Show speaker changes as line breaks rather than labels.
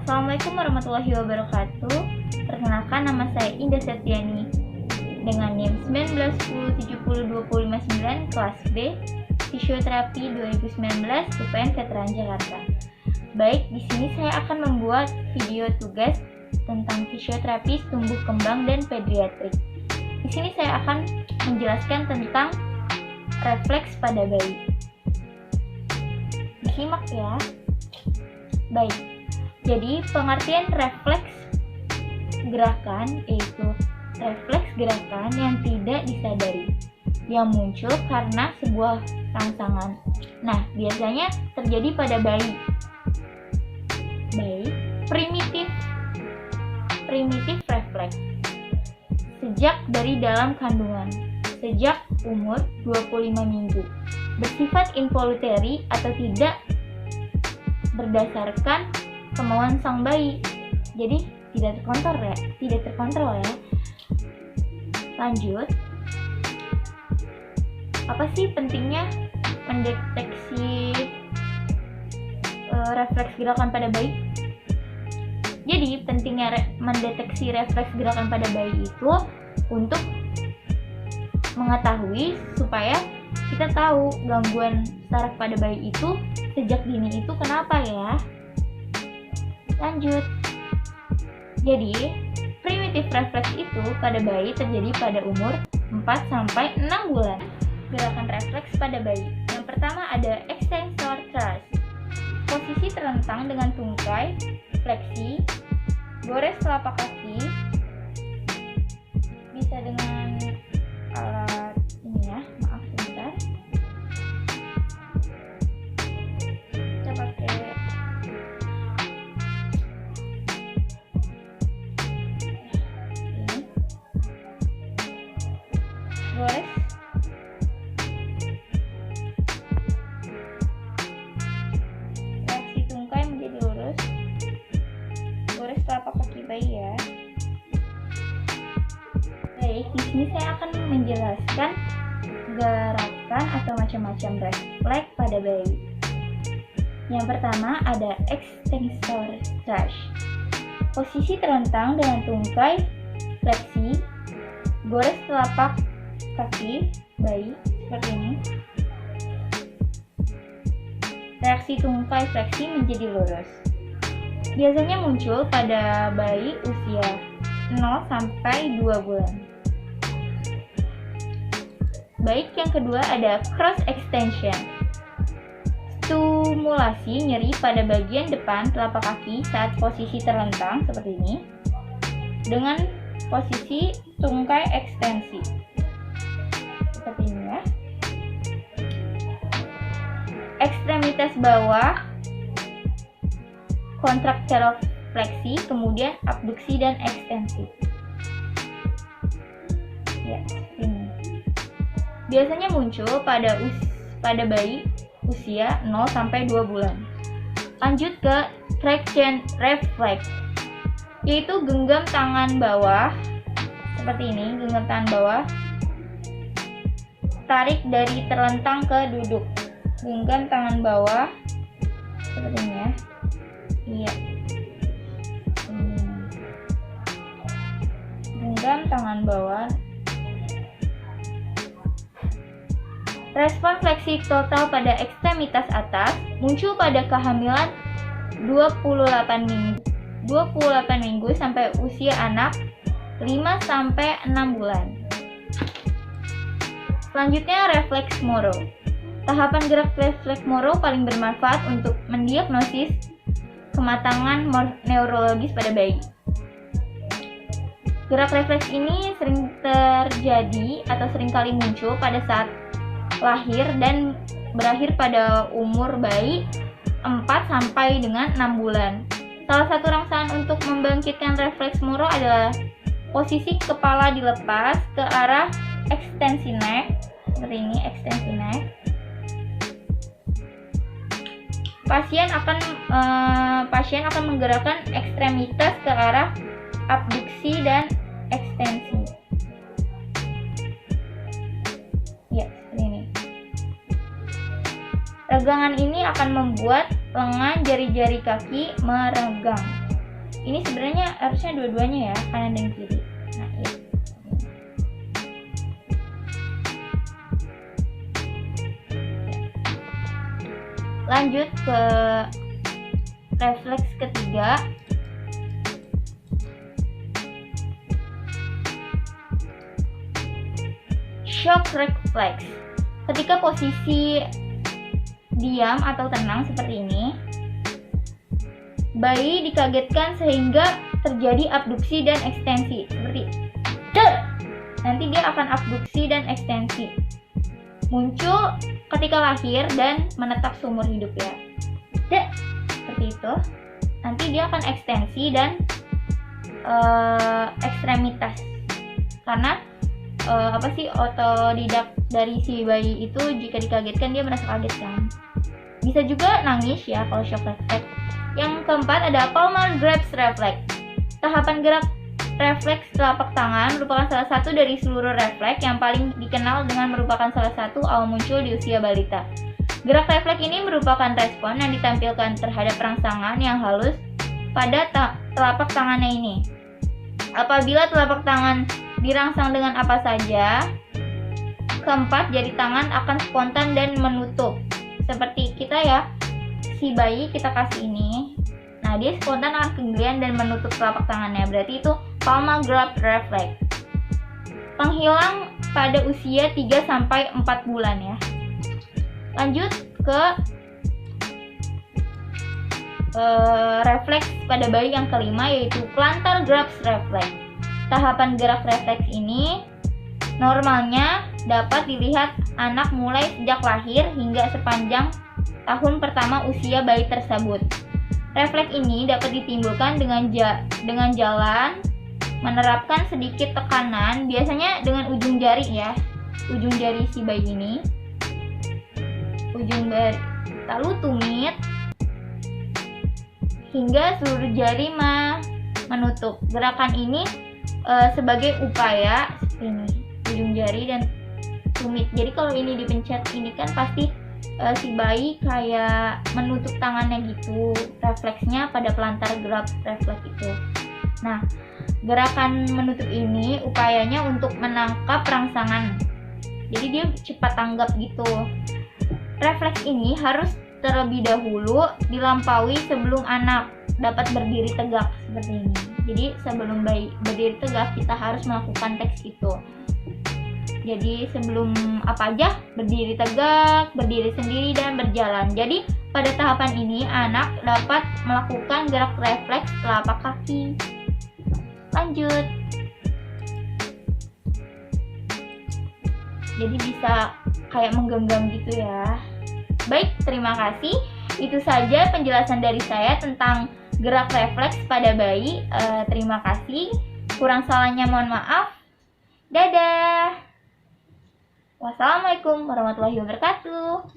Assalamualaikum warahmatullahi wabarakatuh. Perkenalkan, nama saya Indah Septiani dengan NIM 1910702559 kelas B, Fisioterapi 2019 UPN Veteran Jakarta. Baik, di sini saya akan membuat video tugas tentang fisioterapi tumbuh kembang dan pediatrik. Di sini saya akan menjelaskan tentang refleks pada bayi. Disimak ya. Baik, jadi pengertian refleks gerakan yaitu refleks gerakan yang tidak disadari, yang muncul karena sebuah rangsangan. Nah, biasanya terjadi pada bayi. Baik, primitif refleks sejak dari dalam kandungan, sejak umur 25 minggu, bersifat involuntary atau tidak berdasarkan kemauan sang bayi, jadi tidak terkontrol ya. Lanjut, apa sih pentingnya mendeteksi refleks gerakan pada bayi? Jadi pentingnya mendeteksi refleks gerakan pada bayi itu untuk mengetahui supaya kita tahu gangguan saraf pada bayi itu sejak dini itu kenapa ya. Lanjut, jadi primitif refleks itu pada bayi terjadi pada umur 4-6 bulan. Gerakan refleks pada bayi yang pertama ada extensor thrust, posisi terlentang dengan tungkai, fleksi, gores telapak kaki, bisa dengan alat ini ya, maaf sebentar, kita pakai ini, gores fleksi tungkai menjadi lurus, gores telapak kaki bayi ya. Baik, di sini saya akan menjelaskan gerakan atau macam-macam refleks pada bayi. Yang pertama ada extensor thrust, posisi terlentang dengan tungkai, fleksi, gores telapak kaki bayi seperti ini. Reaksi tungkai fleksi menjadi lurus. Biasanya muncul pada bayi usia 0-2 bulan. Baik, yang kedua ada cross extension, stimulasi nyeri pada bagian depan telapak kaki saat posisi terlentang seperti ini dengan posisi tungkai ekstensi seperti ini ya. Ekstremitas bawah kontraktil fleksi, kemudian abduksi dan ekstensi. Ya, ini. Biasanya muncul pada bayi usia 0-2 bulan. Lanjut ke traction reflex, yaitu genggam tangan bawah seperti ini, genggam tangan bawah, tarik dari terlentang ke duduk, genggam tangan bawah seperti ini ya. Iya. Genggam tangan bawah. Respon fleksi total pada ekstremitas atas muncul pada kehamilan 28 minggu sampai usia anak 5-6 bulan. Selanjutnya refleks Moro. Tahapan gerak refleks Moro paling bermanfaat untuk mendiagnosis kematangan neurologis pada bayi. Gerak refleks ini sering terjadi atau seringkali muncul pada saat lahir dan berakhir pada umur bayi 4-6 bulan. Salah satu rangsangan untuk membangkitkan refleks Moro adalah posisi kepala dilepas ke arah ekstensi neck seperti ini, ekstensi neck. Pasien akan menggerakkan ekstremitas ke arah abduksi dan ekstensi. Ya, seperti ini. Regangan ini akan membuat lengan jari-jari kaki meregang. Ini sebenarnya harusnya dua-duanya ya, kanan dan kiri. Nah, ya. Lanjut ke refleks ketiga. Shock reflex. Ketika posisi diam atau tenang seperti ini, bayi dikagetkan sehingga terjadi abduksi dan ekstensi. Seperti nanti dia akan abduksi dan ekstensi. Muncul ketika lahir dan menetap seumur hidup ya. Seperti itu. Nanti dia akan ekstensi dan ekstremitas. Karena otodidak dari si bayi itu jika dikagetkan dia merasa kaget kan. Bisa juga nangis ya kalau shock reflex. Yang keempat ada palmar grasp reflex. Tahapan gerak refleks telapak tangan merupakan salah satu dari seluruh refleks yang paling dikenal dengan merupakan salah satu awal muncul di usia balita. Gerak refleks ini merupakan respon yang ditampilkan terhadap rangsangan yang halus pada telapak tangannya ini. Apabila telapak tangan dirangsang dengan apa saja, keempat jari tangan akan spontan dan menutup. Seperti kita ya, si bayi kita kasih ini, nah dia spontan akan kemudian dan menutup telapak tangannya. Berarti itu palmar grasp reflex. Penghilang pada usia 3-4 bulan ya. Lanjut ke refleks pada bayi yang kelima, yaitu plantar grasp reflex. Tahapan gerak refleks ini normalnya dapat dilihat anak mulai sejak lahir hingga sepanjang tahun pertama usia bayi tersebut. Refleks ini dapat ditimbulkan dengan jalan menerapkan sedikit tekanan, biasanya dengan ujung jari ya, ujung jari si bayi ini, ujung jari, lalu tumit hingga seluruh jari menutup. Gerakan ini sebagai upaya ini, ujung jari dan tumit. Jadi kalau ini dipencet ini kan pasti si bayi kayak menutup tangannya gitu. Refleksnya pada plantar grasp reflex itu. Nah, gerakan menutup ini upayanya untuk menangkap rangsangan. Jadi dia cepat tanggap gitu. Refleks ini harus terlebih dahulu dilampaui sebelum anak dapat berdiri tegak seperti ini. Jadi sebelum bayi berdiri tegak kita harus melakukan teks itu. Jadi sebelum apa aja, berdiri tegak, berdiri sendiri, dan berjalan. Jadi pada tahapan ini anak dapat melakukan gerak refleks telapak kaki. Lanjut. Jadi bisa kayak menggenggam gitu ya. Baik, terima kasih. Itu saja penjelasan dari saya tentang gerak refleks pada bayi. Terima kasih. Kurang salahnya mohon maaf. Dadah. Wassalamualaikum warahmatullahi wabarakatuh.